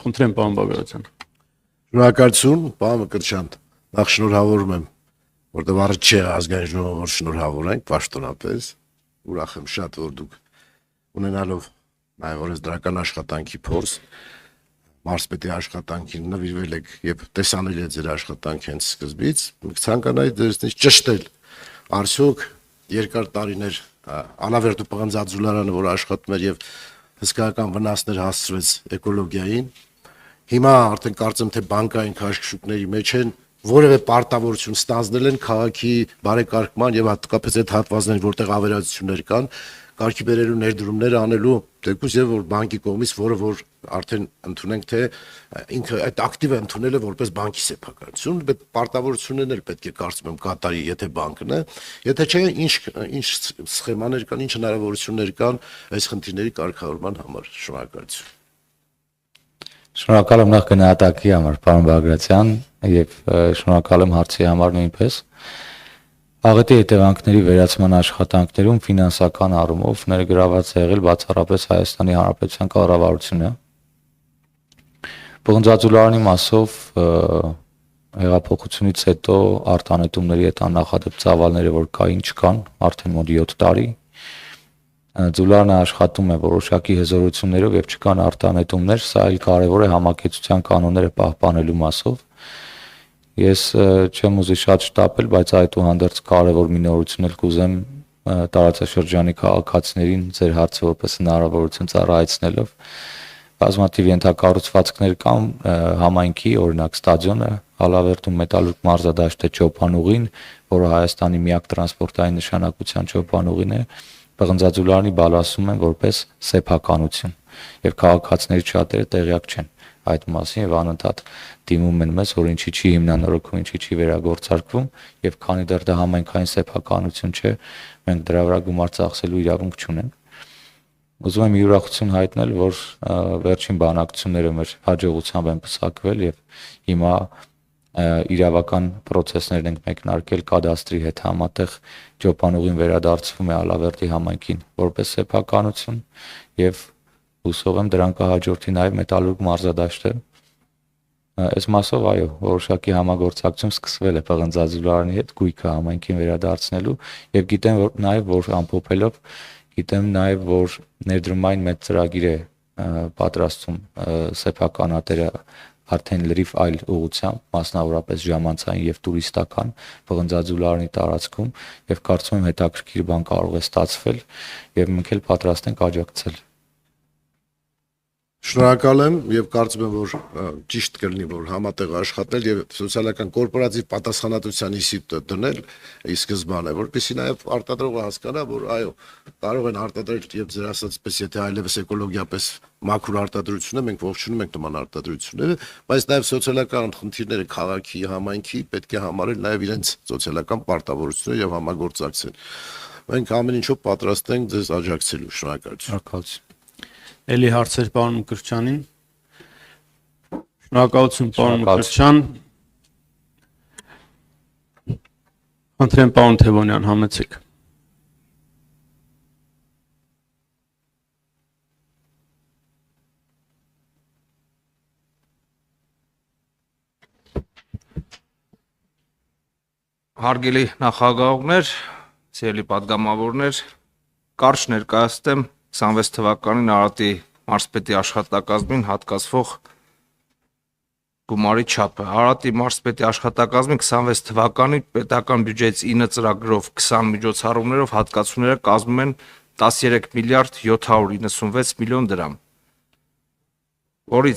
Խնդրեմ, պարոն Բագրատյան։ Շնորհակալություն, պարոն Մկրտչյան, նախ շնորհավորում եմ, որտեղ առիթ չէ ազգային ժողովը շնորհավորենք պաշտոնապես, ուրախ եմ շատ, որ դուք ունենալով նաև օրենսդրական աշխատանքի փորձ, մարզպետի աշխատանքին նվիրվել եք եւ տեսանելի է ձեր աշխատանքը հենց սկզբից, ցանկանայի դերից ճշտել արդյոք երկար տարիներ անավերտ ու պղնձաձուլարանը, որ աշխատում էր եւ հսկայական վնասներ հասցրեց էկոլոգիային, հիմա արդեն կարծեմ թե բանկային քաշքշուկների մեջ են, որևէ պարտավորություն ստանձնել են քաղաքի բարեկարգման եւ հատկապես այդ հատվածներին, որտեղ ավերածություններ կան, կարգի բերելու ներդրումներ անելու դեպքում եւ որ բանկի կողմից, որը որ արդեն ընդունենք թե ինքը այդ ակտիվը ընդունել է որպես բանկի սեփականություն, բայց պարտավորություններն էլ պետք է կարծում եմ կատարի, եթե բանկն է, եթե չէ, ինչ սխեմաներ կան, ինչ հնարավորություններ կան այս խնդիրների կարգավորման համար։ Շնորհակալություն։ Շնորհակալ եմ նախ գնահատակի համար, պարոն Բագրատյան, եւ շնորհակալ եմ հարցի համար նույնպես։ Աղետի հետևանքների վերացման աշխատանքներում ֆինանսական առումով ներգրաված է եղել բացառապես Հայաստանի Հանրապետության կառավարությունը։ Պղնձաձուլարանի մասով հեղափոխությունից հետո արտանետումների հետ աննախադեպ ծավալները, որ կային, չկան, արդեն մոտ 7 տարի։ Ձուլարանը աշխատում է որոշակի հզորություններով եւ չկան արտանետումներ, սա էլ կարեւոր է համակեցության կանոնները պահպանելու մասով։ Ես չեմ ուզի շատ շտապել, բայց այդուհանդերձ կարևոր մի նորություն էլ կուզեմ տարածաշրջանի քաղաքացիներին ձեր հարցը որպես հնարավորություն ծառայեցնելով։ Բազմաթիվ ենթակառուցվածքներ կան համայնքի, օրինակ ստադիոնը, Հալավերդում Մետալուրգ մարզադաշտը Չոպանուղին, որը Հայաստանի միակ տրանսպորտային նշանակության Չոպանուղին է, պղնձաձուլարանի բալասում են որպես սեփականություն եւ քաղաքացիների շատերը տեղյակ չեն այդ մասին եւ անընդհատ դիմում են մեզ, որ ինչի չի հիմնանորոգվում, ինչի չի վերագործարկվում եւ քանի դեռ դա համայնքային սեփականություն չէ, մենք դրա վրա գումար ծախսելու իրավունք չունենք։ Ուզում եմ ուրախություն հայտնել, որ վերջին բանակցությունները մեր հաջողությամբ են պսակվել եւ հիմա իրավական process-ներն ենք մեկնարկել կադաստրի հետ համատեղ Ճոպանուղին վերադարձվում է Ալավերդի համայնքին որպես սեփականություն եւ հուսով եմ դրան կհաջորդի նաեւ Մետալուրգ մարզադաշտը։ Այս մասով այո, որոշակի համագործակցություն սկսվել է Պղնձաձուլարանի հետ գույքը համայնքին վերադարձնելու եւ գիտեմ որ նաեւ որ ամփոփելով գիտեմ նաեւ որ ներդրումային մեծ ծրագիր է պատրաստում սեփականատերը արդեն լրիվ այլ ուղղությամբ, մասնավորապես ժամանցային եւ տուրիստական Պղնձաձուլարանի տարածքում եւ կարծում եմ հետաքրքիր բան կարող է ստացվել եւ մենք էլ պատրաստ ենք աջակցել։ Շնորհակալ եմ եւ կարծում եմ որ ճիշտ կլինի որ համատեղ աշխատել եւ սոցիալական կորպորատիվ պատասխանատվության ինստիտուտը դնել ի սկզբանե, որպեսզի նաեւ արտադրողը հասկանա, որ այո, կարող են արտադրել եւ ձեր ասածպես եթե այլևս էկոլոգիապես մաքուր արտադրություն է, մենք ողջունում ենք նման արտադրությունները, բայց նաեւ սոցիալական խնդիրները քաղաքի, համայնքի պետք է համարել նաեւ իրենց սոցիալական պարտավորությունները եւ համագործակցել։ Մենք ամեն ինչով պատրաստ ենք ձեզ աջակցելու։ Շնորհակալություն։ Էլի հարցեր պարոն Մկրտչյանին։ Շնորհակալություն պարոն Մկրտչյան։ Խնդրեմ պարոն Թևոնյան, համեցեք։ Հարգելի նախագահողներ, սիրելի պատգամավորներ, կարճ ներկայացնեմ 26 թվականին Արարատի մարզպետի աշխատակազմին հատկացվող գումարի չափը։ Արարատի մարզպետի աշխատակազմին 26 թվականին պետական բյուջեից 9 ծրագրով 20 միջոցառումներով հատկացումները կազմում են 13 միլիարդ 796 միլիոն դրամ, որից